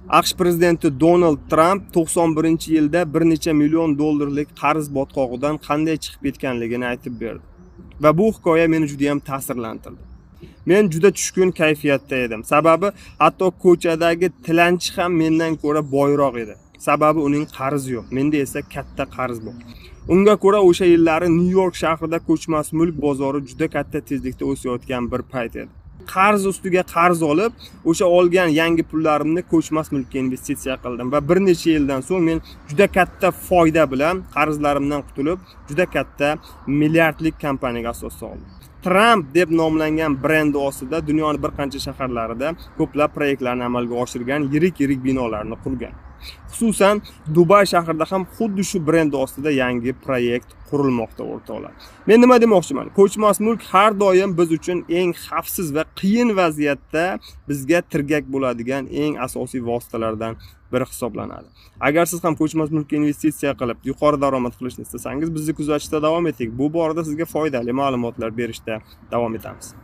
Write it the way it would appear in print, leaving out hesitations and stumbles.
AQSh prezidenti Donald Trump 91-yilda bir necha million dollarlik qarz botqog'idan qanday chiqib ketganligini aytib berdi. Va bu hikoya meni juda ham ta'sirlantirdi. Men juda tushkun kayfiyatda edim. Sababi hatto ko'chadagi tilanchi ham mendan ko'ra boyroq edi. Sababi uning qarzi yo'q, menda esa katta qarz bor. Unga ko'ra o'sha yillari Nyu-York shahrida ko'chmas mulk bozori juda katta tezlikda o'sayotgan bir payt edi. Qarz ustiga qarz olib, o'sha olgan yangi pullarimni ko'chmas mulkka investitsiya qildim va bir necha yildan so'ng men juda katta foyda bilan qarzlarimdan qutulib, juda katta milliardlik kompaniyaga asos soldim. Trump deb nomlangan brend ostida dunyoning bir qancha shaharlarida ko'plab proyektlarni amalga oshirgan, yirik binolarni qurgan. Xususan, Dubay shahrida ham xuddi shu brend ostida yangi proyekt qurilmoqda o'rtoqlar. Men nima demoqchiman? Ko'chmas mulk har doim biz uchun eng xavfsiz va qiyin vaziyatda bizga tirgak bo'ladigan eng asosiy vositalardan biri hisoblanadi. Agar siz ham ko'chmas mulkka investitsiya qilib, yuqori daromad qilishni istasangiz, bizni kuzatishda davom eting. Bu borada sizga foydali ma'lumotlar berishda davom etamiz.